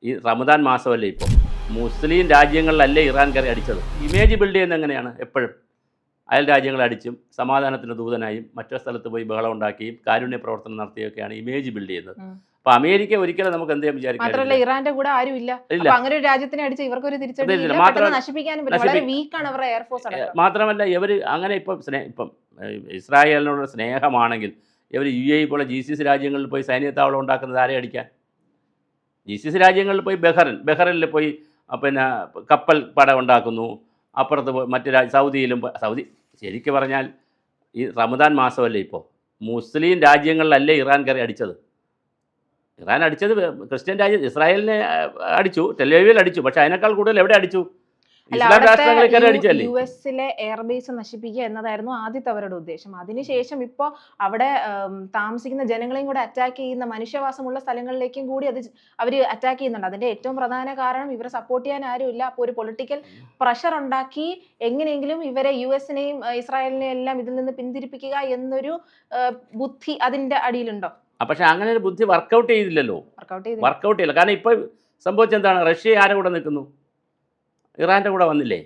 ഈ റമദാൻ മാസമല്ലേ ഇപ്പോൾ മുസ്ലിം രാജ്യങ്ങളിലല്ലേ ഇറാൻ കയറി അടിച്ചത്. ഇമേജ് ബിൽഡ് ചെയ്യുന്നത് എങ്ങനെയാണ്? എപ്പോഴും അയൽ രാജ്യങ്ങളെ അടിച്ചും സമാധാനത്തിന് ദൂതനായും മറ്റൊരു സ്ഥലത്ത് പോയി ബഹളം ഉണ്ടാക്കിയും കാരുണ്യ പ്രവർത്തനം നടത്തിയൊക്കെയാണ് ഇമേജ് ബിൽഡ് ചെയ്യുന്നത്. അപ്പോൾ അമേരിക്ക ഒരിക്കലും നമുക്ക് എന്തെങ്കിലും വിചാരിക്കാം. മാത്രമല്ല ഇറാന്റെ കൂടെ ആരും ഇല്ല. അങ്ങനെ ഒരു രാജ്യത്തിനെ അടിച്ച് ഇവർക്ക് ഒരു തിരിച്ചടി നശിപ്പിക്കാനും വളരെ വീക്കാണ് അവരുടെ എയർഫോഴ്സ്. മാത്രമല്ല ഇവർ അങ്ങനെ ഇപ്പം ഇസ്രായേലിനോടുള്ള സ്നേഹമാണെങ്കിൽ ഇവർ UAE പോലെ GCC രാജ്യങ്ങളിൽ പോയി സൈന്യത്താവളം ഉണ്ടാക്കുന്നത് ആരെ അടിക്കാൻ? GCC രാജ്യങ്ങളിൽ പോയി ബഹ്റിനിൽ പോയി പിന്നെ കപ്പൽ പട ഉണ്ടാക്കുന്നു. അപ്പുറത്ത് മറ്റ് സൗദിയിലും സൗദി ശരിക്കും പറഞ്ഞാൽ ഈ റമദാൻ മാസമല്ലേ ഇപ്പോൾ മുസ്ലിം രാജ്യങ്ങളിലല്ലേ ഇറാൻ കയറി അടിച്ചത്. ഇറാൻ അടിച്ചത് ക്രിസ്ത്യൻ രാജ്യം ഇസ്രായേലിനെ അടിച്ചു, ടെൽ-അവീവിൽ അടിച്ചു. പക്ഷേ അതിനേക്കാൾ കൂടുതൽ എവിടെ അടിച്ചു? ഇസ്ലാം രാഷ്ട്രങ്ങളിൽ കയറി അടിച്ചല്ലേ. US എയർബേസ് നശിപ്പിക്കുക എന്നതായിരുന്നു ആദ്യത്തെ അവരുടെ ഉദ്ദേശം. അതിനുശേഷം ഇപ്പോൾ അവിടെ താമസിക്കുന്ന ജനങ്ങളെയും കൂടെ അറ്റാക്ക് ചെയ്യുന്ന മനുഷ്യവാസമുള്ള സ്ഥലങ്ങളിലേക്കും കൂടി അവർ അറ്റാക്ക് ചെയ്യുന്നുണ്ട്. അതിന്റെ ഏറ്റവും പ്രധാന കാരണം ഇവരെ സപ്പോർട്ട് ചെയ്യാൻ ആരുമില്ല. അപ്പോൾ ഒരു പൊളിറ്റിക്കൽ പ്രഷർ ഉണ്ടാക്കി എങ്ങനെയെങ്കിലും ഇവരെ US-നെയും ഇസ്രായേലിനെയും എല്ലാം ഇതിൽ നിന്ന് പിന്തിരിപ്പിക്കുക എന്നൊരു ബുദ്ധി അതിന്റെ അടിയിലുണ്ടോ? പക്ഷെ അങ്ങനെ ഒരു ബുദ്ധി വർക്കൗട്ട് ചെയ്തില്ലല്ലോ. വർക്കൗട്ട് ചെയ്യില്ല. കാരണം ഇപ്പോൾ സംഭവിച്ചെന്താണ്? റഷ്യ ആരുടെ കൂടെ നിൽക്കുന്നു? ഇറാൻ്റെ കൂടെ വന്നില്ലേ?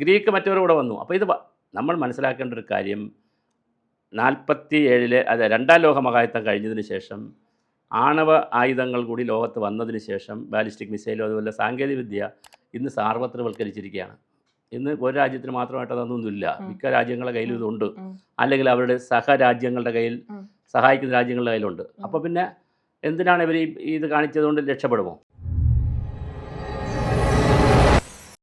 ഗ്രീക്ക് മറ്റവരുടെ കൂടെ വന്നു. അപ്പോൾ ഇത് നമ്മൾ മനസ്സിലാക്കേണ്ട ഒരു കാര്യം 47 അതെ രണ്ടാം ലോക മഹായുദ്ധം കഴിഞ്ഞതിന് ശേഷം ആണവ ആയുധങ്ങൾ കൂടി ലോകത്ത് വന്നതിന് ശേഷം ബാലിസ്റ്റിക് മിസൈലും അതുപോലെ സാങ്കേതികവിദ്യ ഇന്ന് സാർവത്രികവൽക്കരിച്ചിരിക്കുകയാണ്. ഇന്ന് ഒരു രാജ്യത്തിന് മാത്രമായിട്ട് അതൊന്നുമില്ല. മിക്ക രാജ്യങ്ങളുടെ കയ്യിലും ഇതുണ്ട്, അല്ലെങ്കിൽ അവരുടെ സഹരാജ്യങ്ങളുടെ കയ്യിൽ സഹായിക്കുന്ന രാജ്യങ്ങളുടെ കയ്യിലുണ്ട്. അപ്പോൾ പിന്നെ എന്തിനാണ് ഇവർ ഇത് കാണിച്ചതുകൊണ്ട് രക്ഷപ്പെടുമോ?